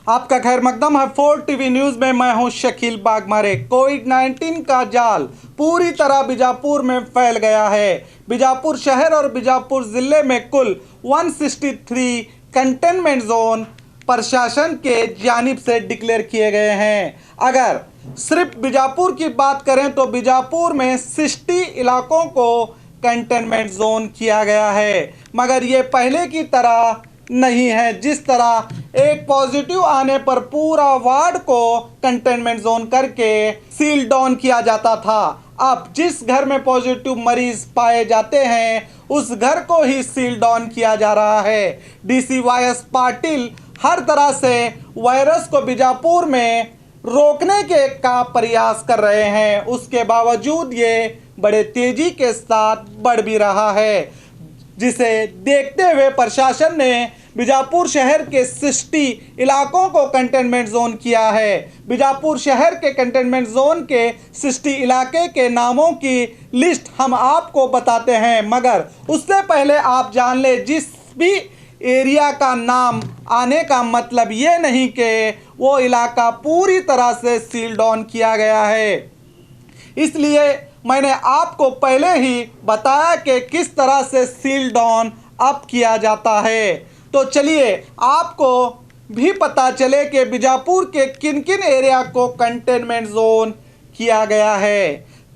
आपका खैर मकदम है 4 टीवी न्यूज़ में। मैं हूं शकील बागमारे। कोविड-19 का जाल पूरी तरह बीजापुर में फैल गया है। बीजापुर शहर और बीजापुर ज़िले में कुल 163 कंटेनमेंट जोन प्रशासन के जानिब से डिक्लेयर किए गए हैं। अगर सिर्फ बीजापुर की बात करें तो बीजापुर में 60 इलाकों को कंटेनमेंट जोन किया गया है, मगर ये पहले की तरह नहीं है जिस तरह एक पॉजिटिव आने पर पूरा वार्ड को कंटेनमेंट जोन करके सील डाउन किया जाता था। अब जिस घर में पॉजिटिव मरीज पाए जाते हैं उस घर को ही सील डाउन किया जा रहा है। डीसी वाईएस पाटिल हर तरह से वायरस को बीजापुर में रोकने के का प्रयास कर रहे हैं, उसके बावजूद ये बड़े तेजी के साथ बढ़ भी रहा है, जिसे देखते हुए प्रशासन ने बीजापुर शहर के 60 इलाकों को कंटेनमेंट जोन किया है। बीजापुर शहर के कंटेनमेंट जोन के 60 इलाके के नामों की लिस्ट हम आपको बताते हैं, मगर उससे पहले आप जान ले जिस भी एरिया का नाम आने का मतलब ये नहीं कि वो इलाका पूरी तरह से सील डाउन किया गया है। इसलिए मैंने आपको पहले ही बताया कि किस तरह से सील डाउन अप किया जाता है। तो चलिए आपको भी पता चले कि बीजापुर के किन किन एरिया को कंटेनमेंट जोन किया गया है।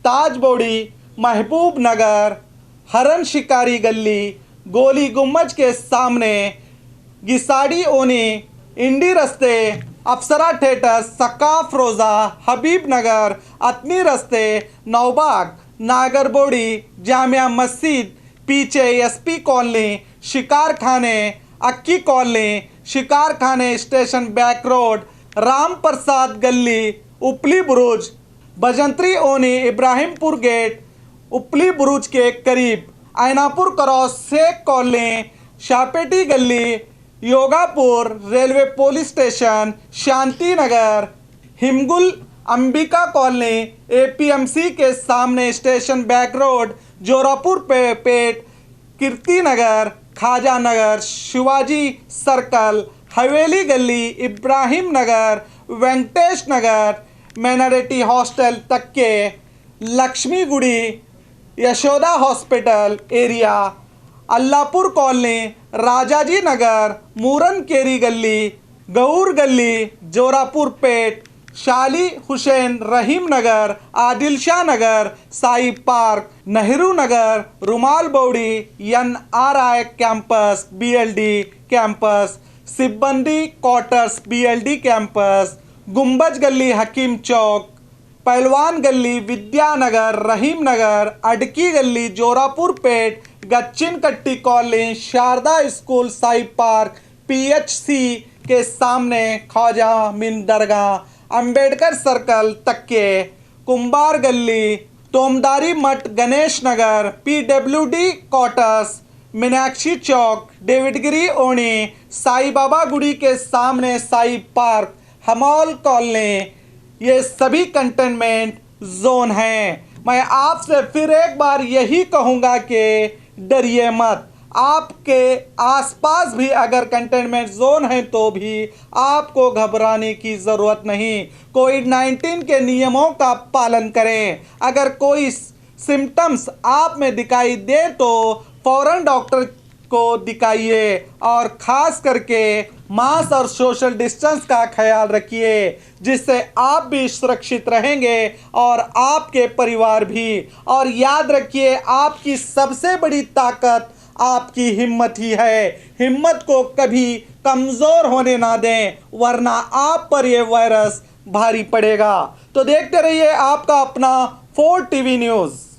ताजबोड़ी, महबूब नगर, हरन शिकारी गली, गोली गुम्बज के सामने, गिसाड़ी ओनी, इंडी रस्ते, अप्सरा थिएटर, सकाफ रोज़ा, हबीब नगर, अतनी रस्ते, नौबाग, नागरबोड़ी, जामिया मस्जिद, पीछे एसपी कॉलोनी, शिकार खाने, अक्की कॉलोनी, शिकार खाने station back road, Ram Prasad गली, उपली बुरुज, बजंत्री ओनी, इब्राहिमपुर गेट, उपली बुरुज के करीब, ऐनापुर क्रॉस, शेख कॉलोनी, शापेटी गली, Yogapur, railway police station, Shanti Nagar, Himgul, Ambika colony, APMC के सामने station back road, Jorapur Pet, Kirti Nagar, Khaja Nagar, Shivaji circle, Haveli गली, Ibrahim Nagar, Venkatesh Nagar, minority hostel Takke, Lakshmi Gudi, Yashoda hospital area, Allapur colony, Rajaji Nagar, Mooran Keri गली, गौर गली, जोरापुर पेट, शाली हुसैन रहीम नगर, आदिल शाह नगर, साई पार्क, नेहरू नगर, रुमाल बौड़ी, NRI campus, BLD campus, Sibbandi quarters, BLD campus, Gumbaz गली, हकीम चौक, पहलवान गली, विद्यानगर, रहीम नगर, अडकी गली, Jorapur Pet, Gachchin Katti colony, Sharada school, Sai park, PHC के सामने, ख्वाजा मीन दरगाह, अंबेडकर सर्कल तक्के, कुंभार गली, तोमदारी मठ, गणेश नगर, PWD क्वार्टर्स, मीनाक्षी चौक, डेविडगिरी ओणी, साई बाबा गुड़ी के सामने, साई पार्क, हमौल कॉलोनी, ये सभी कंटेनमेंट जोन हैं। मैं आपसे फिर एक बार यही कहूँगा कि डरिए मत। आपके आसपास भी अगर कंटेनमेंट जोन है तो भी आपको घबराने की ज़रूरत नहीं। कोविड-19 के नियमों का पालन करें। अगर कोई सिम्टम्स आप में दिखाई दे तो फ़ौरन डॉक्टर को दिखाइए और ख़ास करके मास्क और सोशल डिस्टेंस का ख्याल रखिए, जिससे आप भी सुरक्षित रहेंगे और आपके परिवार भी। और याद रखिए आपकी सबसे बड़ी ताकत आपकी हिम्मत ही है। हिम्मत को कभी कमज़ोर होने ना दें, वरना आप पर यह वायरस भारी पड़ेगा। तो देखते रहिए आपका अपना 4 टीवी न्यूज़।